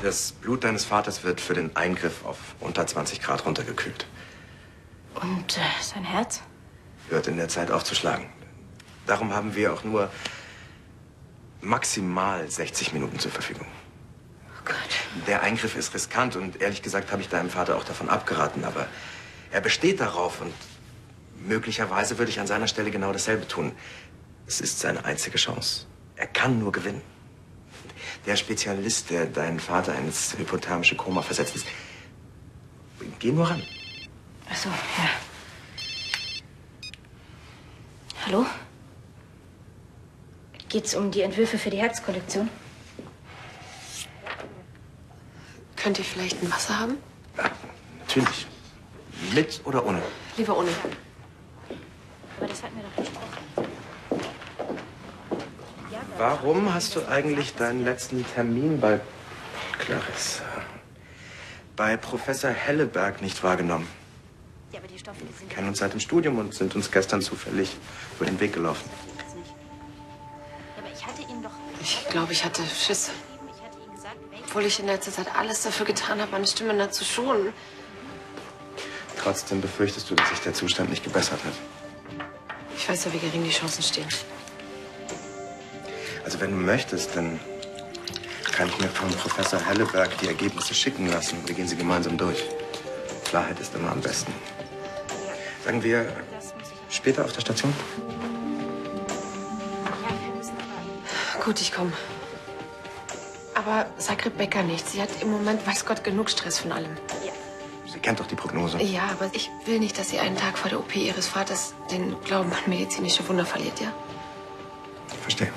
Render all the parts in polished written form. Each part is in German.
Das Blut deines Vaters wird für den Eingriff auf unter 20 Grad runtergekühlt. Und sein Herz? Hört in der Zeit auf zu schlagen. Darum haben wir auch nur maximal 60 Minuten zur Verfügung. Oh Gott. Der Eingriff ist riskant und ehrlich gesagt habe ich deinem Vater auch davon abgeraten. Aber er besteht darauf und möglicherweise würde ich an seiner Stelle genau dasselbe tun. Es ist seine einzige Chance. Er kann nur gewinnen. Der Spezialist, der deinen Vater ins hypothermische Koma versetzt ist. Geh nur ran. Ach so, ja. Hallo? Geht's um die Entwürfe für die Herzkollektion? Könnt ihr vielleicht ein Wasser haben? Ja, natürlich. Mit oder ohne? Lieber ohne. Aber das hatten wir doch besprochen. Warum hast du eigentlich deinen letzten Termin bei Clarissa, bei Professor Helleberg nicht wahrgenommen? Ja, aber die Stoffe, die sind... Wir kennen uns seit dem Studium und sind uns gestern zufällig über den Weg gelaufen. Aber ich hatte ihn doch... Ich glaube, ich hatte Schiss. Ich hatte ihm gesagt, Obwohl ich in letzter Zeit alles dafür getan habe, meine Stimme nicht zu schonen. Trotzdem befürchtest du, dass sich der Zustand nicht gebessert hat. Ich weiß ja, wie gering die Chancen stehen. Also wenn du möchtest, dann kann ich mir von Professor Helleberg die Ergebnisse schicken lassen. Wir gehen sie gemeinsam durch. Klarheit ist immer am besten. Sagen wir später auf der Station? Gut, ich komme. Aber sag Rebecca nicht. Sie hat im Moment, weiß Gott, genug Stress von allem. Sie kennt doch die Prognose. Ja, aber ich will nicht, dass sie einen Tag vor der OP ihres Vaters den Glauben an medizinische Wunder verliert, ja? Verstehe.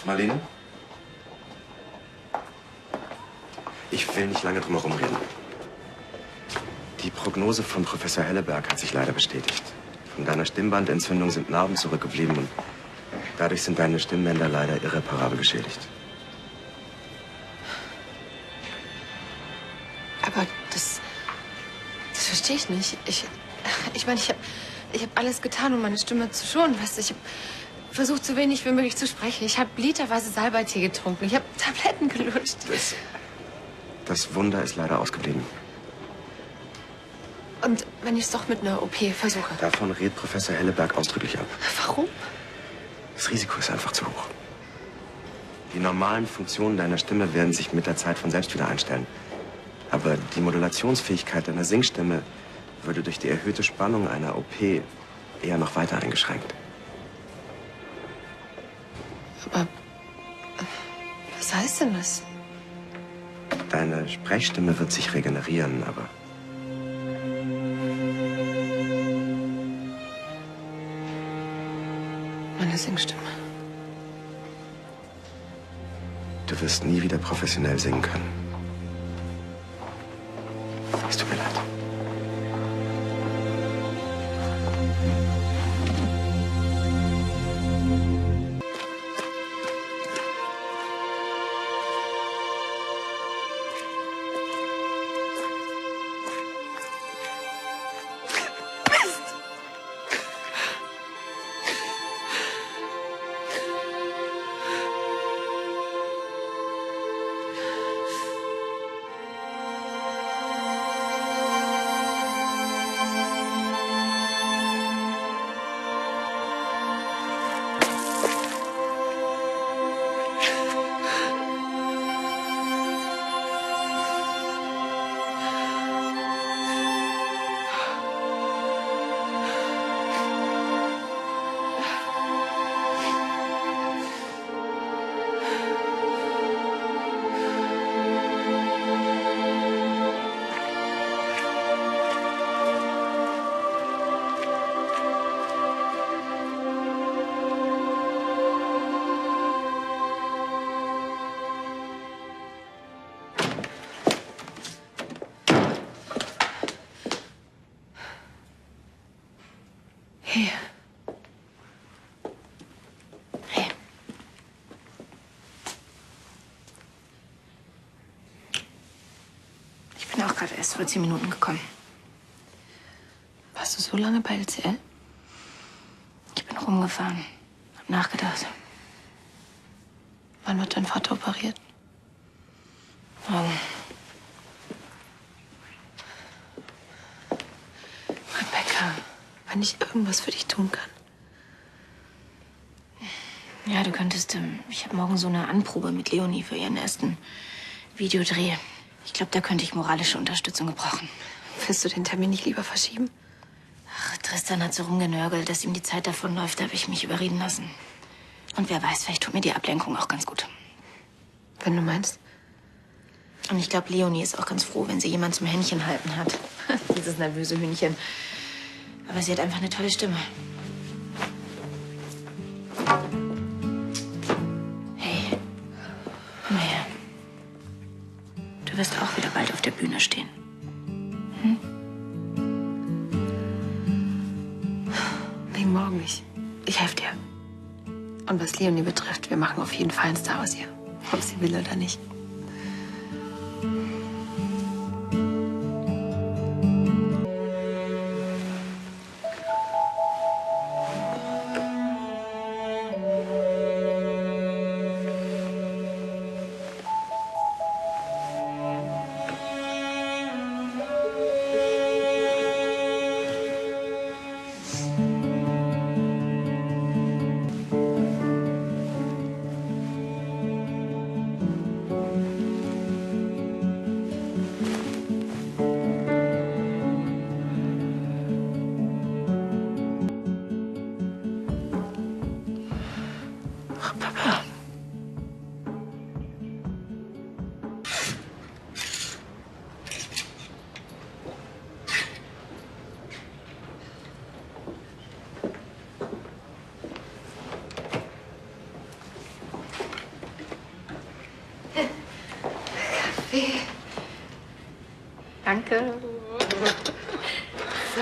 Marlene? Ich will nicht lange drum herum reden. Die Prognose von Professor Helleberg hat sich leider bestätigt. Von deiner Stimmbandentzündung sind Narben zurückgeblieben und dadurch sind deine Stimmbänder leider irreparabel geschädigt. Aber das verstehe ich nicht. Ich meine, ich hab alles getan, um meine Stimme zu schonen. Weißt du, ich habe versucht, so wenig wie möglich zu sprechen. Ich habe literweise Salbeitee getrunken. Ich habe Tabletten gelutscht. Das Wunder ist leider ausgeblieben. Und wenn ich es doch mit einer OP versuche? Davon rät Professor Helleberg ausdrücklich ab. Warum? Das Risiko ist einfach zu hoch. Die normalen Funktionen deiner Stimme werden sich mit der Zeit von selbst wieder einstellen. Aber die Modulationsfähigkeit deiner Singstimme würde durch die erhöhte Spannung einer OP eher noch weiter eingeschränkt. Aber was heißt denn das? Deine Sprechstimme wird sich regenerieren, aber meine Singstimme. du wirst nie wieder professionell singen können. Es tut mir leid. Hey. Hey. Ich bin auch gerade erst vor 10 Minuten gekommen. Warst du so so lange bei LCL? Ich bin rumgefahren. Hab nachgedacht. Wann wird dein Vater operiert? Morgen. Rebecca, wenn ich irgendwas für dich tun kann. Ja, du könntest. Ich habe morgen so eine Anprobe mit Leonie für ihren ersten Videodreh. Ich glaube, da könnte ich moralische Unterstützung gebrauchen. Willst du den Termin nicht lieber verschieben? Ach, Tristan hat so rumgenörgelt, dass ihm die Zeit davonläuft. Da habe ich mich überreden lassen. Und wer weiß, vielleicht tut mir die Ablenkung auch ganz gut. Wenn du meinst. Und ich glaube, Leonie ist auch ganz froh, wenn sie jemand zum Händchen halten hat. Dieses nervöse Hühnchen. Aber sie hat einfach eine tolle Stimme. Hey, komm her. Du wirst auch wieder bald auf der Bühne stehen. Wegen morgen nicht. Ich helfe dir. Und was Leonie betrifft, wir machen auf jeden Fall einen Star aus ihr. Ob sie will oder nicht. Papa. Kaffee. Danke. So.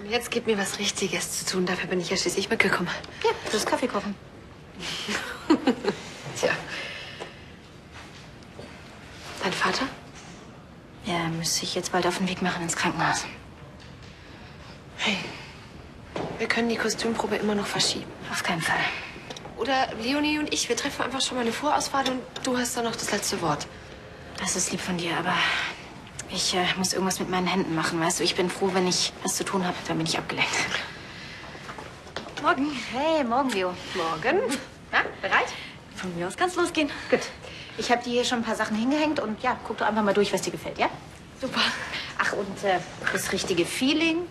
Und jetzt gib mir was Richtiges zu tun. Dafür bin ich ja schließlich mitgekommen. Ja, du musst Kaffee kochen. Tja. Dein Vater? Ja, müsste sich jetzt bald auf den Weg machen ins Krankenhaus. Hey. Wir können die Kostümprobe immer noch verschieben. Auf keinen Fall. Oder Leonie und ich, wir treffen einfach schon mal eine Vorauswahl und du hast dann noch das letzte Wort. Das ist lieb von dir, aber ich muss irgendwas mit meinen Händen machen, weißt du? Ich bin froh, wenn ich was zu tun habe, dann bin ich abgelenkt. Morgen. Hey, morgen, Leo. Morgen. Na, bereit? Von mir aus kann's losgehen. Gut. Ich habe dir hier schon ein paar Sachen hingehängt und ja, guck doch einfach mal durch, was dir gefällt, ja? Super. Ach, und das richtige Feeling.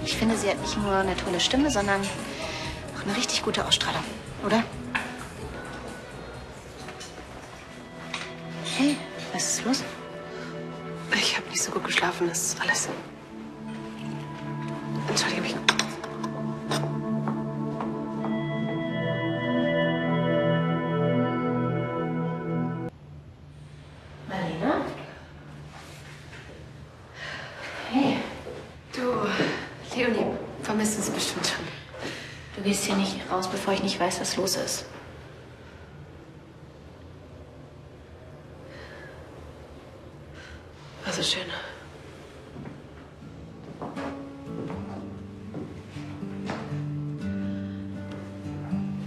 Ich finde, sie hat nicht nur eine tolle Stimme, sondern auch eine richtig gute Ausstrahlung, oder? Hey, was ist los? Ich habe nicht so gut geschlafen, das ist alles. Entschuldige mich. Marlene? Hey. Du, Leonie, vermisst uns bestimmt schon. Du gehst hier nicht raus, bevor ich nicht weiß, was los ist. War so schön.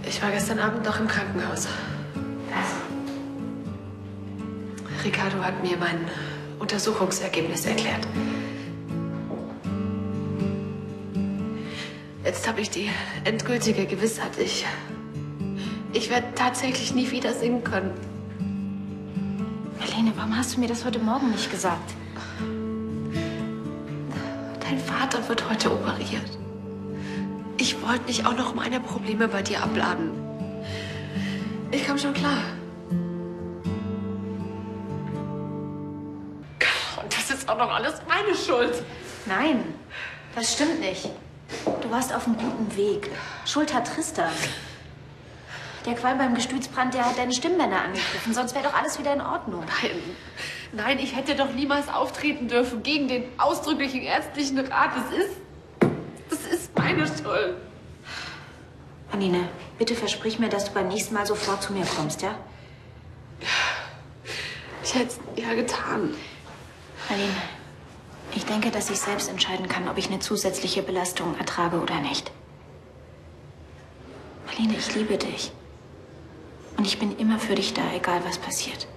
Ich war gestern Abend noch im Krankenhaus. Was? Ricardo hat mir mein Untersuchungsergebnis erklärt. Jetzt habe ich die endgültige Gewissheit, ich werde tatsächlich nie wieder singen können. Marlene, warum hast du mir das heute Morgen nicht gesagt? Dein Vater wird heute operiert. Ich wollte nicht auch noch meine Probleme bei dir abladen. Ich komme schon klar. Und das ist auch noch alles meine Schuld. Nein, das stimmt nicht. Du warst auf einem guten Weg. Schuld hat Tristan. Der Qualm beim Gestütsbrand, der hat deine Stimmbänder angegriffen. Sonst wäre doch alles wieder in Ordnung. Nein, ich hätte doch niemals auftreten dürfen gegen den ausdrücklichen ärztlichen Rat. Das ist meine Schuld. Marlene, bitte versprich mir, dass du beim nächsten Mal sofort zu mir kommst, ja? Ich hätte es ja getan. Marlene, Ich denke, dass ich selbst entscheiden kann, ob ich eine zusätzliche Belastung ertrage oder nicht. Marlene, ich liebe dich. Und ich bin immer für dich da, egal was passiert.